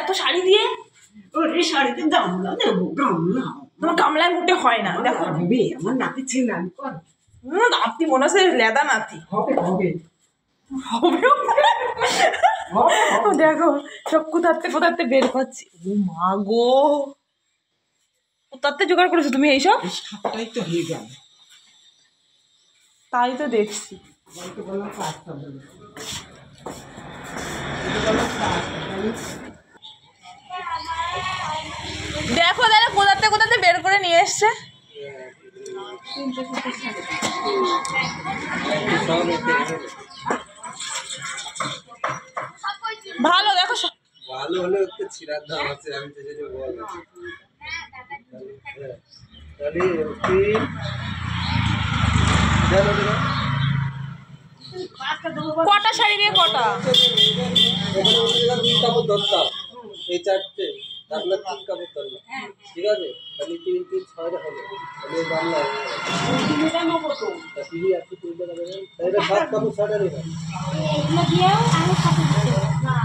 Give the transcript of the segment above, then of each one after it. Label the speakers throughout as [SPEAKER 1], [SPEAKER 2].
[SPEAKER 1] এত শাড়ি দিয়ে?
[SPEAKER 2] ওরে শাড়িতে গামলা দেবো, গামলা
[SPEAKER 1] তোমার গামলায় মোটে হয় না। দেখো
[SPEAKER 2] আমার নাতি ছেলে আমি কর
[SPEAKER 1] নাতি মনে হচ্ছে লেদা নাতি
[SPEAKER 2] হবে হবে
[SPEAKER 1] দেখো সব কোথাতে বের করছি। ও মা গো, কোথাতে জোগাড় করেছো তুমি এইসব?
[SPEAKER 2] সাতটাই তো হয়ে গেল,
[SPEAKER 1] তাই তো দেখছি।
[SPEAKER 2] বললাম পাঁচটা বলে
[SPEAKER 1] দেখো দাদা কোথাতে বের করে নিয়ে এসছে। ভালো দেখো
[SPEAKER 3] ভালো হলে একটু ছিড়ার দাম আছে, আমি তো যেটা বলবো। তাহলে
[SPEAKER 1] কটা শাড়ি দিয়ে কটা?
[SPEAKER 3] তিন কাপড় ধরতাম, এই চারটে আপনার তিন কাপড় ধরলাম, ঠিক আছে? তাহলে 3 3 6 হবে, তাহলে বাংলা তিরি একটু তুলতে পারবেন, তাহলে 7 কাপড় 6টা নেবেন।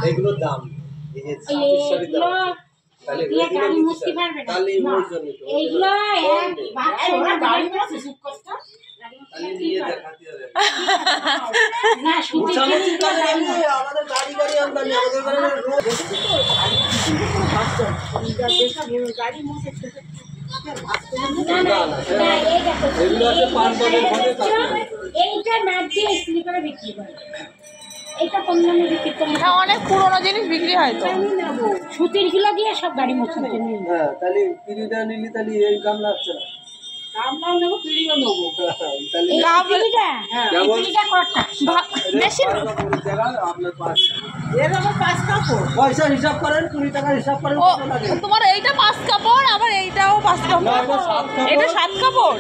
[SPEAKER 3] এগুলোর দাম এই যে 26 শাড়ির দাম, তাহলে তাহলে ওই জন্য তো এইগুলো
[SPEAKER 2] গাড়ি আছে সুপ কষ্ট
[SPEAKER 3] তাহলে নিয়ে দেখাতে হবে
[SPEAKER 2] না শুধু
[SPEAKER 3] আমাদের গাড়ি আমদানি, আমাদের
[SPEAKER 2] গাড়ি মোটে
[SPEAKER 3] এগুলো আছে 5 বছর ধরে
[SPEAKER 2] এইটা ম্যাট দিয়ে স্লিপারে বিক্রি করে, এটা কোন দামে বিক্রি করে?
[SPEAKER 1] অনেক পুরোনো জিনিস বিক্রি হয় তো।
[SPEAKER 2] সুতির গুলো দিয়ে সব গাড়ি মোছাতে নেই।
[SPEAKER 3] হ্যাঁ, তাহলে পিড়িটা নিলি তাহলে এই গামলা হচ্ছে না,
[SPEAKER 2] গামলাও নেবো, পিড়িও নেবো।
[SPEAKER 3] তাহলে
[SPEAKER 2] পিড়িটা কটা?
[SPEAKER 1] বেশি
[SPEAKER 3] আপনার 5
[SPEAKER 2] এর আমার 5 কাপড়।
[SPEAKER 3] পয়সা হিসাব করেন, 20 টাকা হিসাব করেন,
[SPEAKER 1] ও
[SPEAKER 3] কত লাগে?
[SPEAKER 1] তোমার এইটা 5 কাপড়, আবার এইটাও 5 কাপড়। এটা 7 কাপড়,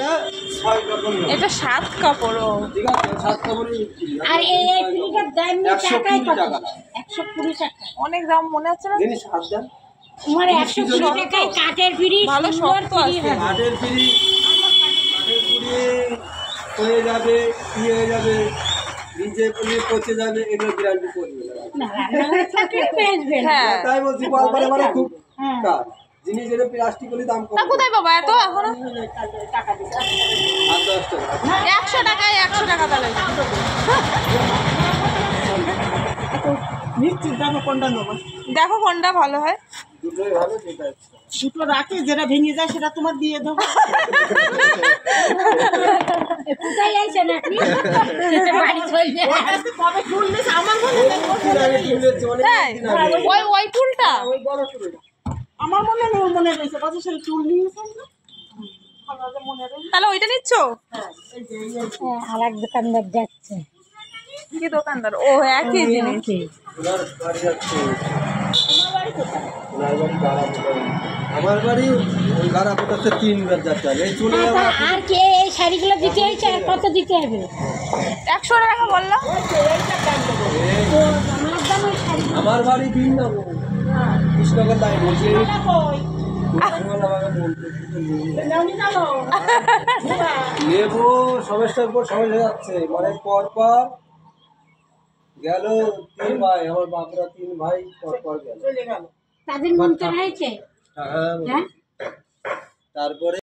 [SPEAKER 3] 6 কাপড় না।
[SPEAKER 1] এটা 7 কাপড়। ও
[SPEAKER 3] ঠিক আছে, 7 কাপড়ই বিক্রি।
[SPEAKER 2] আর এই পিড়িটার দাম নিয়ে টাকায়
[SPEAKER 3] 120
[SPEAKER 2] কত?
[SPEAKER 3] টাকা।
[SPEAKER 2] 120 টাকা।
[SPEAKER 1] অনেক দাম মনে হচ্ছে না?
[SPEAKER 3] জিনিস হাত দেন,
[SPEAKER 2] তোমার 120 টাকায় কাঠের পিড়ি,
[SPEAKER 1] ভালো
[SPEAKER 2] সুন্দর
[SPEAKER 1] শক্ত
[SPEAKER 2] পিড়ি
[SPEAKER 1] আছে।
[SPEAKER 2] হবে।
[SPEAKER 3] কাঠের পিড়ি হয়ে যাবে, কি হয়ে যাবে, নিজে পুড়িয়ে পচে যাবে, এগুলো গ্যারান্টি করবে না।
[SPEAKER 2] না, রান্নাঘরে থাকলে বেচবে না।
[SPEAKER 1] হ্যাঁ
[SPEAKER 3] তাই বলছি, বারবার মানে খুব কাজ জিনিস, এটা প্লাস্টিক হলে দাম কম,
[SPEAKER 1] তা কোথায় পাবা এত এখনো?
[SPEAKER 2] টাকা দিতে।
[SPEAKER 3] আর 10 টাকা।
[SPEAKER 1] 100 টাকায় 100 টাকা তাহলে।
[SPEAKER 2] নিশ্চিত দামে কোনটা নেবো?
[SPEAKER 1] দেখো কোনটা ভালো হয়।
[SPEAKER 3] দুটোই ভালো, যেটা ইচ্ছা।
[SPEAKER 2] দুটো রাখে, যেটা ভেঙে যায় সেটা তোমার দিয়ে দেবো। কোথায় যাইছেন আপনি? বাড়ি চলবে। কবে চুল নিস আমার মনে নেই।
[SPEAKER 3] দিন আগে কিনে চলে
[SPEAKER 1] তাই ওই টুলটা
[SPEAKER 2] ওই বড় চুলটা আমার মনে নেই, ওর মনে রয়েছে। কত সেই চুল নিয়েছেন না? আমাদের মনে রয়েছে।
[SPEAKER 1] তাহলে ওইটা নিচ্ছ?
[SPEAKER 2] আর এক দোকানদার যাচ্ছে।
[SPEAKER 1] কি দোকানদার? ও একই জিনিস।
[SPEAKER 3] ওনার বাড়ি যাচ্ছে। ওনার বাড়ি গাড়াপোতা। আমার বাড়ি ওই গাড়াপোতাতে 3 বার যাচ্ছে। এই চলে যাওয়া
[SPEAKER 2] আর কে এই শাড়িগুলো দিতে হয়েছে? আর কত দিতে হবে?
[SPEAKER 1] 100 টাকা বললাম।
[SPEAKER 2] আমার দাম ওই শাড়ি
[SPEAKER 3] আমার বাড়ি দিন না কৃষ্ণনগর লাইন বলছি, নেবো সমস্যার পর সমস্যা যাচ্ছে, মানে পর পর গেল 3 ভাই, আমার বাপরা 3 ভাই পর পর গেল।
[SPEAKER 2] তাদের মন্ত্র হয়েছে।
[SPEAKER 3] হ্যাঁ, তারপরে